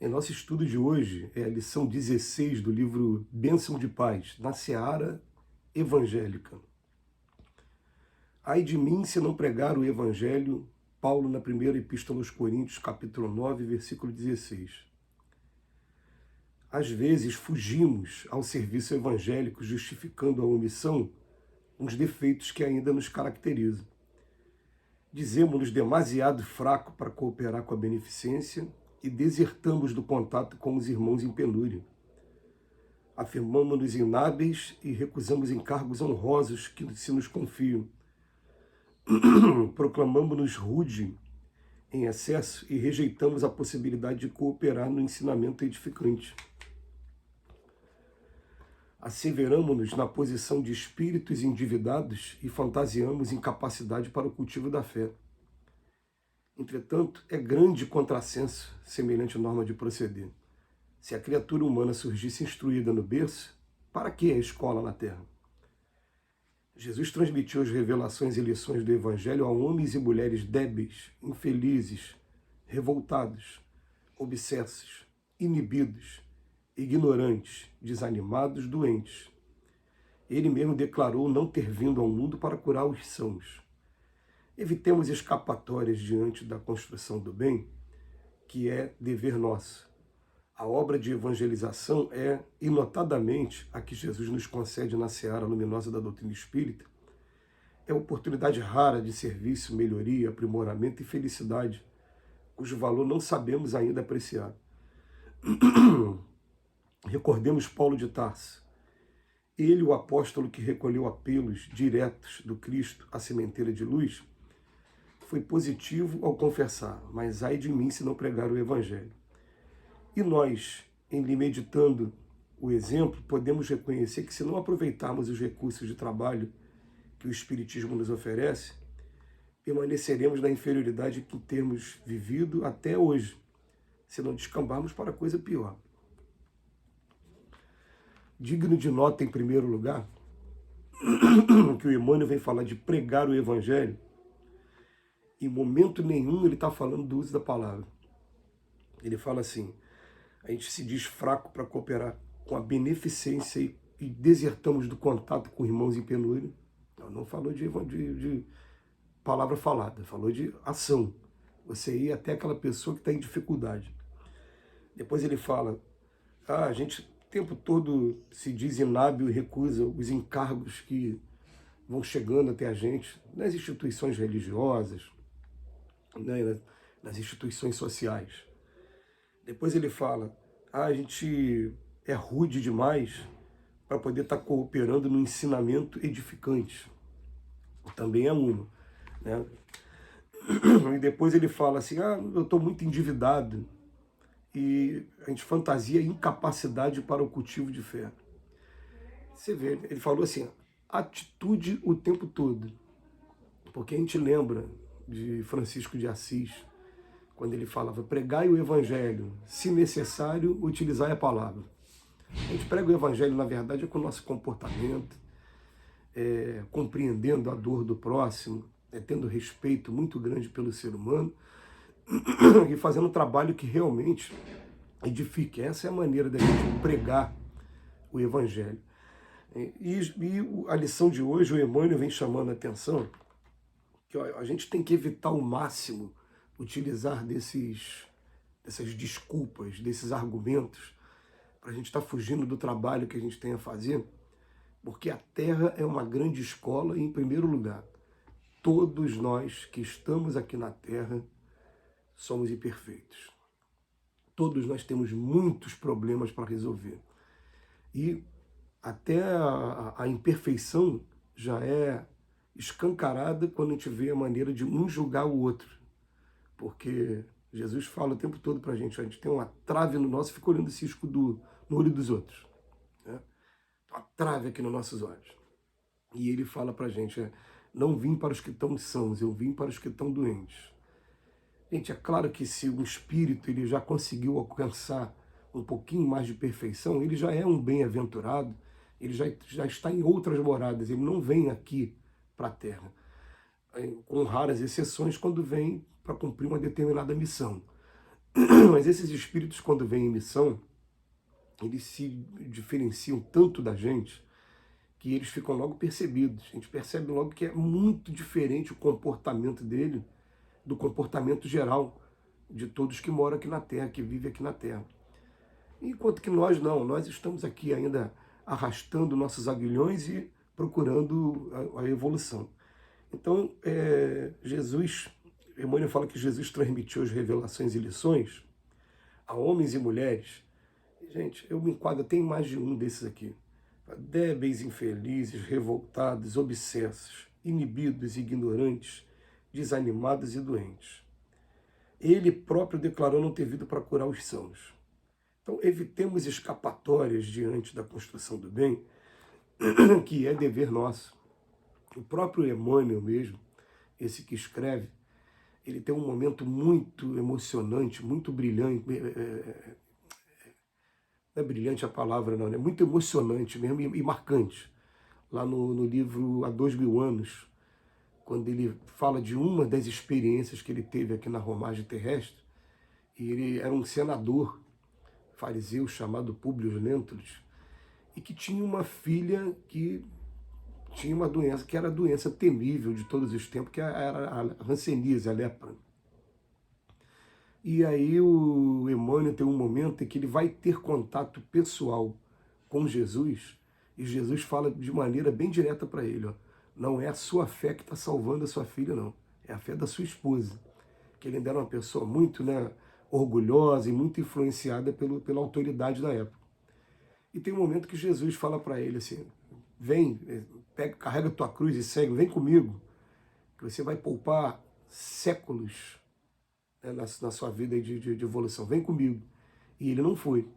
Em nosso estudo de hoje é a lição 16 do livro Bênção de Paz, na Seara Evangélica. Ai de mim se não pregar o Evangelho, Paulo na primeira epístola aos Coríntios, capítulo 9, versículo 16. Às vezes fugimos ao serviço evangélico justificando a omissão uns defeitos que ainda nos caracterizam. Dizemos-nos demasiado fraco para cooperar com a beneficência e desertamos do contato com os irmãos em penúria. Afirmamos-nos inábeis e recusamos encargos honrosos que se nos confiam. Proclamamos-nos rude em excesso e rejeitamos a possibilidade de cooperar no ensinamento edificante. Asseveramos-nos na posição de espíritos endividados e fantasiamos incapacidade para o cultivo da fé. Entretanto, é grande contrassenso semelhante norma de proceder. Se a criatura humana surgisse instruída no berço, para que a escola na terra? Jesus transmitiu as revelações e lições do Evangelho a homens e mulheres débeis, infelizes, revoltados, obsessos, inibidos, ignorantes, desanimados, doentes. Ele mesmo declarou não ter vindo ao mundo para curar os sãos. Evitemos escapatórias diante da construção do bem, que é dever nosso. A obra de evangelização é, e notadamente, a que Jesus nos concede na seara luminosa da doutrina espírita, é oportunidade rara de serviço, melhoria, aprimoramento e felicidade, cujo valor não sabemos ainda apreciar. Recordemos Paulo de Tarso. Ele, o apóstolo que recolheu apelos diretos do Cristo à sementeira de luz, foi positivo ao confessar, mas ai de mim se não pregar o Evangelho. E nós, em lhe meditando o exemplo, podemos reconhecer que se não aproveitarmos os recursos de trabalho que o Espiritismo nos oferece, permaneceremos na inferioridade que temos vivido até hoje, se não descambarmos para coisa pior. Digno de nota, em primeiro lugar, que o Emmanuel vem falar de pregar o Evangelho. Em momento nenhum ele está falando do uso da palavra. Ele fala assim, a gente se diz fraco para cooperar com a beneficência e desertamos do contato com irmãos em penúria. Não falou de palavra falada, falou de ação. Você ir até aquela pessoa que está em dificuldade. Depois ele fala, a gente o tempo todo se diz inábil e recusa os encargos que vão chegando até a gente nas instituições religiosas, né, nas instituições sociais. Depois ele fala, a gente é rude demais para poder estar cooperando no ensinamento edificante. Também é uma. Né? E depois ele fala assim, eu estou muito endividado e a gente fantasia incapacidade para o cultivo de fé. Você vê, ele falou assim, atitude o tempo todo. Porque a gente lembra de Francisco de Assis, quando ele falava, pregai o Evangelho, se necessário, utilizai a palavra. A gente prega o Evangelho, na verdade, com o nosso comportamento, compreendendo a dor do próximo, tendo respeito muito grande pelo ser humano, e fazendo um trabalho que realmente edifique. Essa é a maneira da gente pregar o Evangelho. E a lição de hoje, o Emmanuel vem chamando a atenção que a gente tem que evitar ao máximo utilizar dessas desculpas, desses argumentos, para a gente estar fugindo do trabalho que a gente tem a fazer, porque a Terra é uma grande escola e, em primeiro lugar, todos nós que estamos aqui na Terra somos imperfeitos. Todos nós temos muitos problemas para resolver. E até a imperfeição já é escancarada quando a gente vê a maneira de um julgar o outro. Porque Jesus fala o tempo todo para a gente tem uma trave no nosso, fica olhando o cisco no olho dos outros. Né? Uma trave aqui nos nossos olhos. E ele fala para a gente, não vim para os que estão sãos, eu vim para os que estão doentes. Gente, é claro que se um espírito ele já conseguiu alcançar um pouquinho mais de perfeição, ele já é um bem-aventurado, ele já está em outras moradas, ele não vem aqui para a Terra. Com raras exceções, quando vem para cumprir uma determinada missão. Mas esses espíritos, quando vêm em missão, eles se diferenciam tanto da gente que eles ficam logo percebidos. A gente percebe logo que é muito diferente o comportamento dele do comportamento geral de todos que moram aqui na Terra, que vivem aqui na Terra. Enquanto que nós não, nós estamos aqui ainda arrastando nossos aguilhões e procurando a evolução. Então, Jesus, Emmanuel fala que Jesus transmitiu as revelações e lições a homens e mulheres. Gente, eu me enquadro, tem mais de um desses aqui. Débeis, infelizes, revoltados, obsessos, inibidos, ignorantes, desanimados e doentes. Ele próprio declarou não ter vindo para curar os sãos. Então, evitemos escapatórias diante da construção do bem, que é dever nosso. O próprio Emmanuel mesmo, esse que escreve, ele tem um momento muito emocionante, muito brilhante. Não é brilhante a palavra, não, é muito emocionante mesmo e marcante. Lá no livro Há 2000 anos, quando ele fala de uma das experiências que ele teve aqui na romagem terrestre, e ele era um senador fariseu chamado Públio Lentulus, e que tinha uma filha que tinha uma doença, que era a doença temível de todos os tempos, que era a hanseníase, a lepra. E aí o Emmanuel tem um momento em que ele vai ter contato pessoal com Jesus, e Jesus fala de maneira bem direta para ele, ó, não é a sua fé que está salvando a sua filha, não, é a fé da sua esposa, que ele ainda era uma pessoa muito, orgulhosa e muito influenciada pela autoridade da época. E tem um momento que Jesus fala para ele assim, vem, carrega tua cruz e segue, vem comigo, que você vai poupar séculos na sua vida de evolução, vem comigo. E ele não foi.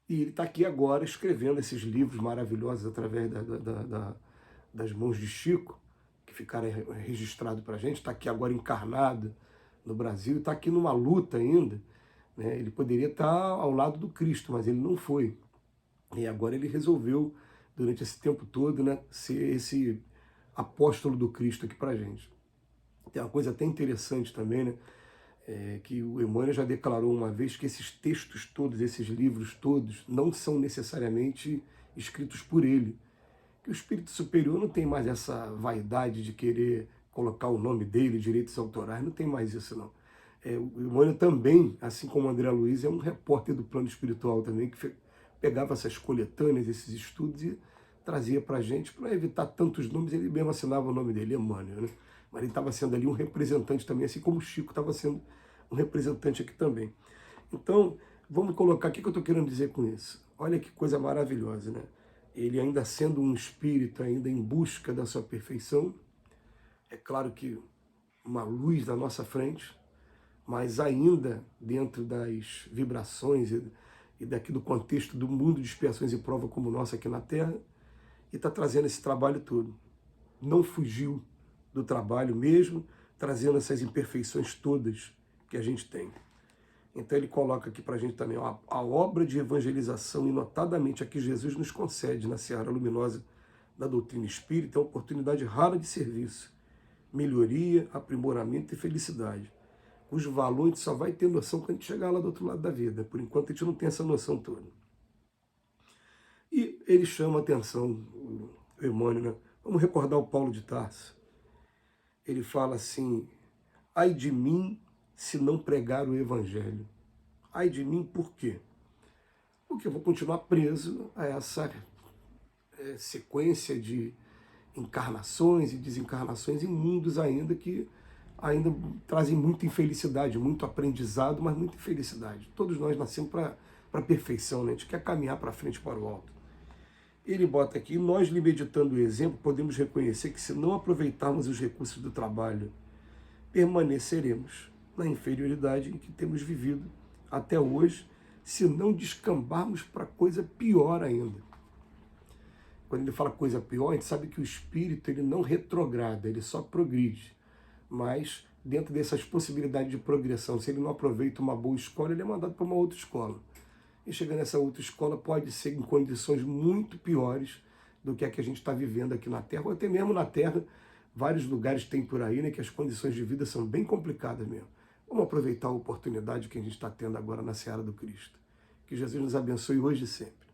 E ele está aqui agora escrevendo esses livros maravilhosos através das mãos de Chico, que ficaram registrados para a gente, está aqui agora encarnado no Brasil, está aqui numa luta ainda. Né? Ele poderia estar ao lado do Cristo, mas ele não foi. E agora ele resolveu, durante esse tempo todo, ser esse apóstolo do Cristo aqui para a gente. Tem uma coisa até interessante também, que o Emmanuel já declarou uma vez que esses textos todos, esses livros todos, não são necessariamente escritos por ele. Que o espírito superior não tem mais essa vaidade de querer colocar o nome dele, direitos autorais, não tem mais isso não. O Emmanuel também, assim como o André Luiz, é um repórter do plano espiritual também, que pegava essas coletâneas, esses estudos e trazia para a gente, para evitar tantos nomes, ele mesmo assinava o nome dele, Emmanuel, né? Mas ele estava sendo ali um representante também, assim como o Chico estava sendo um representante aqui também. Então, vamos colocar, o que eu estou querendo dizer com isso? Olha que coisa maravilhosa, né? Ele ainda sendo um espírito, ainda em busca da sua perfeição, é claro que uma luz na nossa frente, mas ainda dentro das vibrações e daqui do contexto do mundo de expiações e prova como o nosso aqui na Terra, e está trazendo esse trabalho todo. Não fugiu do trabalho mesmo, trazendo essas imperfeições todas que a gente tem. Então ele coloca aqui para a gente também, ó, a obra de evangelização, e notadamente a que Jesus nos concede na seara luminosa da doutrina espírita, é uma oportunidade rara de serviço, melhoria, aprimoramento e felicidade, cujo valor a gente só vai ter noção quando a gente chegar lá do outro lado da vida. Por enquanto a gente não tem essa noção toda. E ele chama a atenção, o Emmanuel, né? Vamos recordar o Paulo de Tarso. Ele fala assim, ai de mim se não pregar o Evangelho. Ai de mim por quê? Porque eu vou continuar preso a essa sequência de encarnações e desencarnações em mundos ainda que ainda trazem muita infelicidade, muito aprendizado, mas muita infelicidade. Todos nós nascemos para a perfeição, né? A gente quer caminhar para frente, para o alto. Ele bota aqui, nós lhe meditando o exemplo, podemos reconhecer que se não aproveitarmos os recursos do trabalho, permaneceremos na inferioridade em que temos vivido até hoje, se não descambarmos para coisa pior ainda. Quando ele fala coisa pior, a gente sabe que o espírito ele não retrograda, ele só progride. Mas dentro dessas possibilidades de progressão, se ele não aproveita uma boa escola, ele é mandado para uma outra escola. E chegando nessa outra escola pode ser em condições muito piores do que a gente está vivendo aqui na Terra, ou até mesmo na Terra, vários lugares tem por aí, né, que as condições de vida são bem complicadas mesmo. Vamos aproveitar a oportunidade que a gente está tendo agora na Seara do Cristo. Que Jesus nos abençoe hoje e sempre.